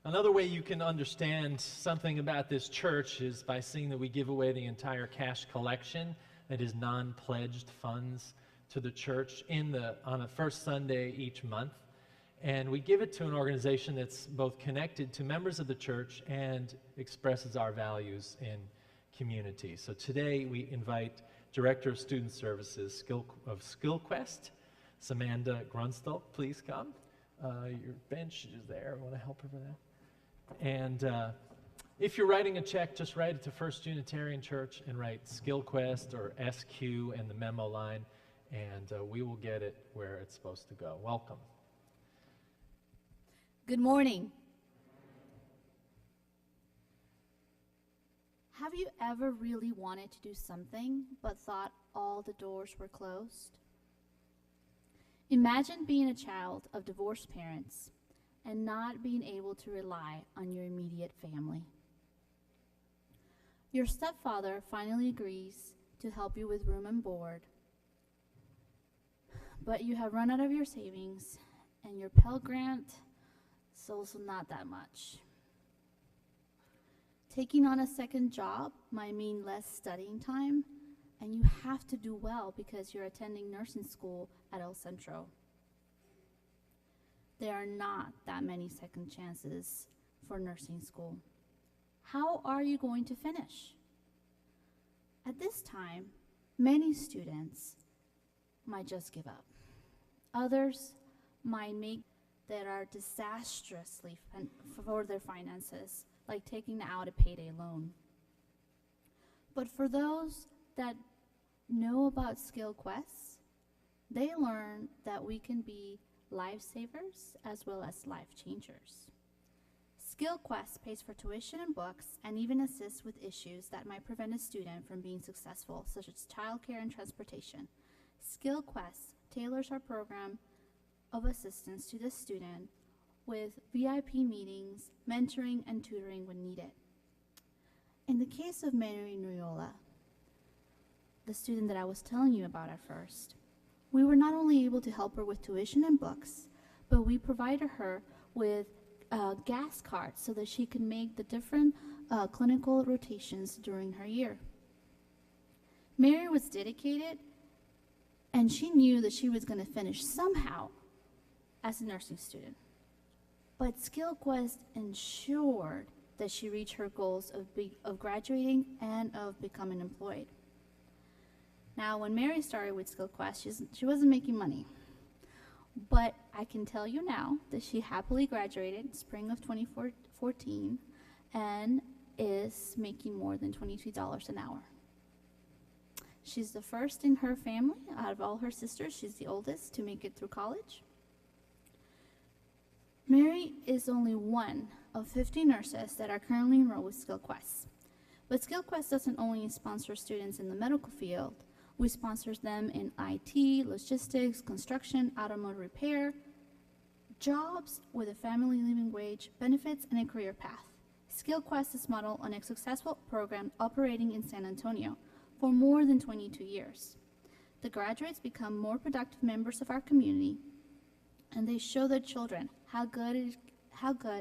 Another way you can understand something about this church is by seeing that we give away the entire cash collection that is non-pledged funds to the church on the first Sunday each month. And we give it to an organization that's both connected to members of the church and expresses our values in community. So today we invite Director of Student Services of SkillQUEST, Samantha Grunstall. Please come. Your bench is there. I want to help her with that. And if you're writing a check, just write it to First Unitarian Church and write SkillQUEST or SQ in the memo line, and we will get it where it's supposed to go. Welcome. Good morning. Have you ever really wanted to do something but thought all the doors were closed? Imagine being a child of divorced parents and not being able to rely on your immediate family. Your stepfather finally agrees to help you with room and board, but you have run out of your savings and your Pell Grant is also not that much. Taking on a second job might mean less studying time, and you have to do well because you're attending nursing school at El Centro. There are not that many second chances for nursing school. How are you going to finish? At this time, many students might just give up. Others might make that are disastrously for their finances, like taking out a payday loan. But for those that know about SkillQuest, they learn that we can be lifesavers as well as life changers. SkillQuest pays for tuition and books and even assists with issues that might prevent a student from being successful, such as childcare and transportation. SkillQuest tailors our program of assistance to the student with VIP meetings, mentoring, and tutoring when needed. In the case of Mary Nuyola, the student that I was telling you about at first, we were not only able to help her with tuition and books, but we provided her with gas cards so that she could make the different clinical rotations during her year. Mary was dedicated, and she knew that she was going to finish somehow as a nursing student. But SkillQuest ensured that she reached her goals of graduating and of becoming employed. Now, when Mary started with SkillQuest, she wasn't making money. But I can tell you now that she happily graduated in spring of 2014 and is making more than $22 an hour. She's the first in her family. Out of all her sisters, she's the oldest to make it through college. Mary is only one of 50 nurses that are currently enrolled with SkillQuest. But SkillQuest doesn't only sponsor students in the medical field. We sponsor them in IT, logistics, construction, automotive repair, jobs with a family living wage, benefits, and a career path. SkillQuest is modeled on a successful program operating in San Antonio for more than 22 years. The graduates become more productive members of our community, and they show their children how good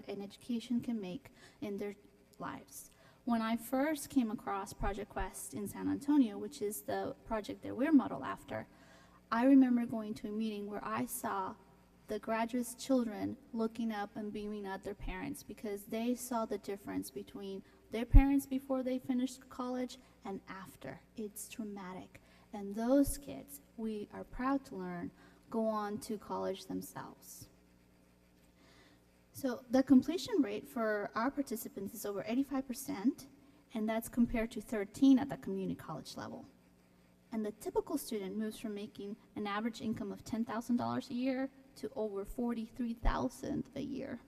an education can make in their lives. When I first came across Project Quest in San Antonio, which is the project that we're modeled after, I remember going to a meeting where I saw the graduates' children looking up and beaming at their parents because they saw the difference between their parents before they finished college and after. It's traumatic. And those kids, we are proud to learn, go on to college themselves. So the completion rate for our participants is over 85%, and that's compared to 13 at the community college level. And the typical student moves from making an average income of $10,000 a year to over $43,000 a year.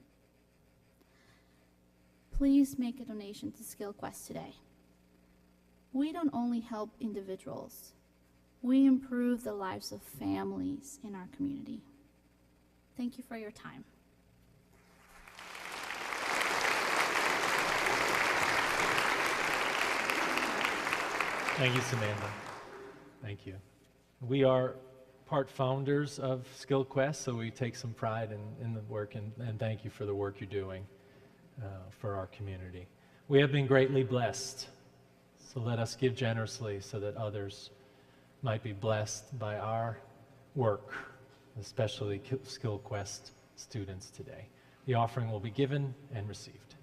Please make a donation to SkillQuest today. We don't only help individuals, we improve the lives of families in our community. Thank you for your time. Thank you, Samantha. Thank you. We are part founders of SkillQuest, so we take some pride in the work, and thank you for the work you're doing. for our community. We have been greatly blessed, so let us give generously so that others might be blessed by our work, especially SkillQuest students today. The offering will be given and received.